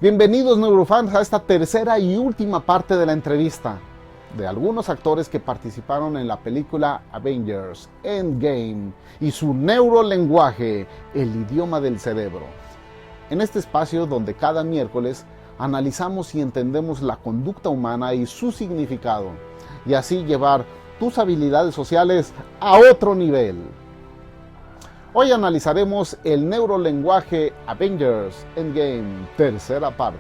Bienvenidos neurofans a esta tercera y última parte de la entrevista de algunos actores que participaron en la película Avengers Endgame y su neurolenguaje, el idioma del cerebro. En este espacio donde cada miércoles analizamos y entendemos la conducta humana y su significado, y así llevar tus habilidades sociales a otro nivel. Hoy analizaremos el neurolenguaje Avengers Endgame, tercera parte.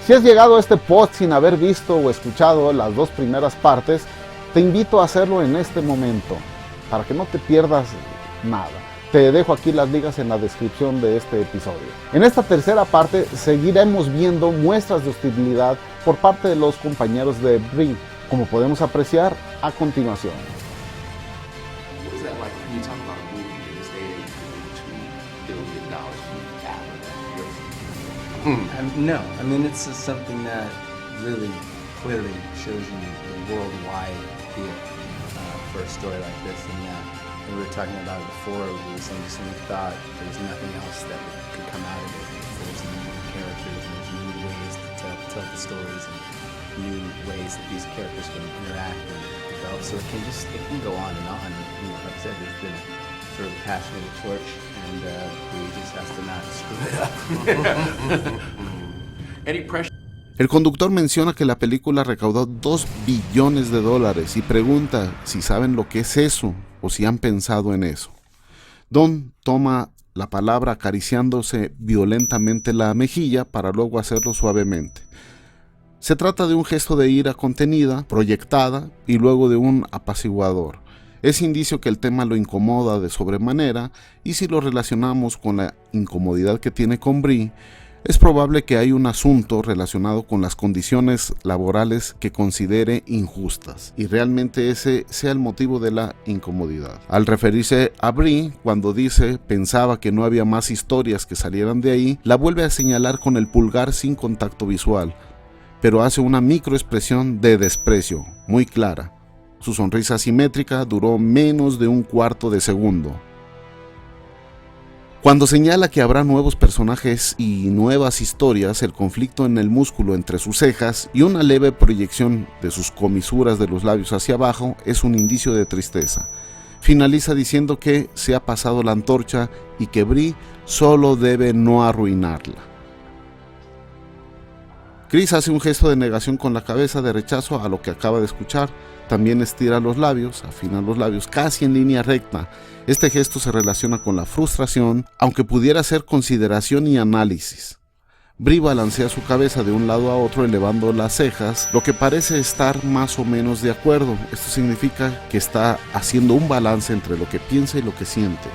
Si has llegado a este post sin haber visto o escuchado las dos primeras partes, te invito a hacerlo en este momento, para que no te pierdas nada. Te dejo aquí las ligas en la descripción de este episodio. En esta tercera parte seguiremos viendo muestras de hostilidad por parte de los compañeros de Brie, como podemos apreciar a continuación. No, I mean it's something that really clearly shows you the worldwide appeal for a story like this, and we were talking about it before release, and we thought there was nothing else that could come out of it. There's new characters and there's new ways to tell the stories and new ways that these characters can interact and develop. So it can go on and on. You know, like I said, there's been sort of a passion of the torch, and we just has to not screw it up. Any pressure? El conductor menciona que la película recaudó $2 billones y pregunta si saben lo que es eso o si han pensado en eso. Don toma la palabra acariciándose violentamente la mejilla para luego hacerlo suavemente. Se trata de un gesto de ira contenida, proyectada y luego de un apaciguador. Es indicio que el tema lo incomoda de sobremanera, y si lo relacionamos con la incomodidad que tiene con Brie, es probable que hay un asunto relacionado con las condiciones laborales que considere injustas, y realmente ese sea el motivo de la incomodidad. Al referirse a Brie, cuando dice pensaba que no había más historias que salieran de ahí, la vuelve a señalar con el pulgar sin contacto visual, pero hace una microexpresión de desprecio, muy clara. Su sonrisa asimétrica duró menos de un cuarto de segundo. Cuando señala que habrá nuevos personajes y nuevas historias, el conflicto en el músculo entre sus cejas y una leve proyección de sus comisuras de los labios hacia abajo es un indicio de tristeza. Finaliza diciendo que se ha pasado la antorcha y que Brie solo debe no arruinarla. Chris hace un gesto de negación con la cabeza de rechazo a lo que acaba de escuchar. También estira los labios, afina los labios casi en línea recta. Este gesto se relaciona con la frustración, aunque pudiera ser consideración y análisis. Brie balancea su cabeza de un lado a otro elevando las cejas, lo que parece estar más o menos de acuerdo. Esto significa que está haciendo un balance entre lo que piensa y lo que siente.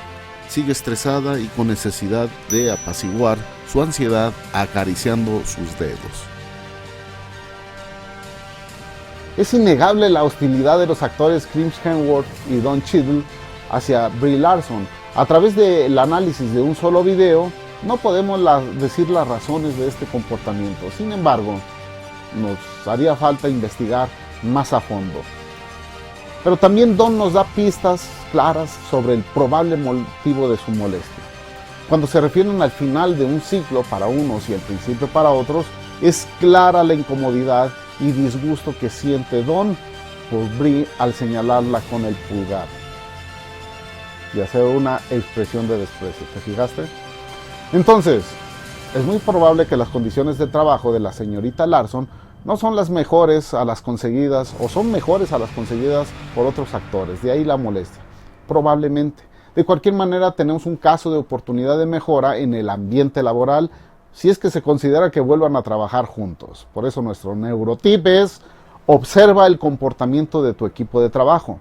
Sigue estresada y con necesidad de apaciguar su ansiedad acariciando sus dedos. Es innegable la hostilidad de los actores Chris Hemsworth y Don Cheadle hacia Brie Larson. A través del análisis de un solo video, no podemos decir las razones de este comportamiento. Sin embargo, nos haría falta investigar más a fondo. Pero también Don nos da pistas claras sobre el probable motivo de su molestia. Cuando se refieren al final de un ciclo para unos y el principio para otros, es clara la incomodidad y disgusto que siente Don por Brie al señalarla con el pulgar y hacer una expresión de desprecio. ¿Te fijaste? Entonces, es muy probable que las condiciones de trabajo de la señorita Larson no son las mejores a las conseguidas, o son mejores a las conseguidas por otros actores. De ahí la molestia. Probablemente. De cualquier manera, tenemos un caso de oportunidad de mejora en el ambiente laboral, si es que se considera que vuelvan a trabajar juntos. Por eso nuestro neurotip es: observa el comportamiento de tu equipo de trabajo.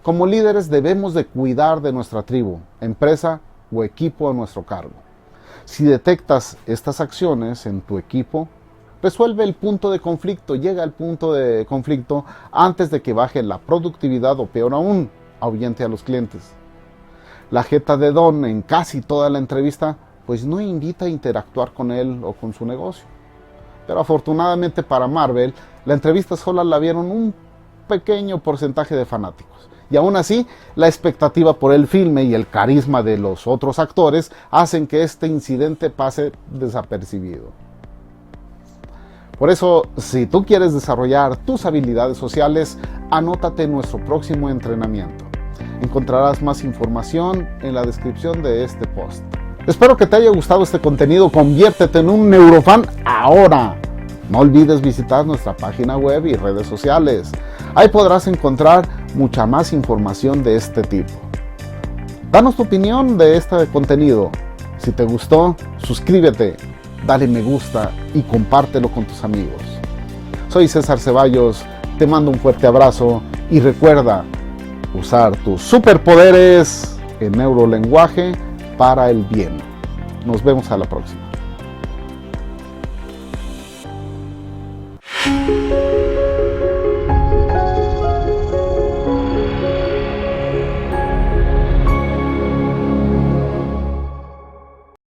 Como líderes debemos de cuidar de nuestra tribu, empresa o equipo a nuestro cargo. Si detectas estas acciones en tu equipo, resuelve el punto de conflicto, llega al punto de conflicto antes de que baje la productividad o peor aún, ahuyente a los clientes. La jeta de Don en casi toda la entrevista pues no invita a interactuar con él o con su negocio. Pero afortunadamente para Marvel, la entrevista solo la vieron un pequeño porcentaje de fanáticos. Y aún así, la expectativa por el filme y el carisma de los otros actores hacen que este incidente pase desapercibido. Por eso, si tú quieres desarrollar tus habilidades sociales, anótate en nuestro próximo entrenamiento. Encontrarás más información en la descripción de este post. Espero que te haya gustado este contenido. Conviértete en un neurofan ahora. No olvides visitar nuestra página web y redes sociales. Ahí podrás encontrar mucha más información de este tipo. Danos tu opinión de este contenido. Si te gustó, suscríbete, dale me gusta y compártelo con tus amigos. Soy César Ceballos, te mando un fuerte abrazo y recuerda usar tus superpoderes en neurolenguaje para el bien. Nos vemos a la próxima.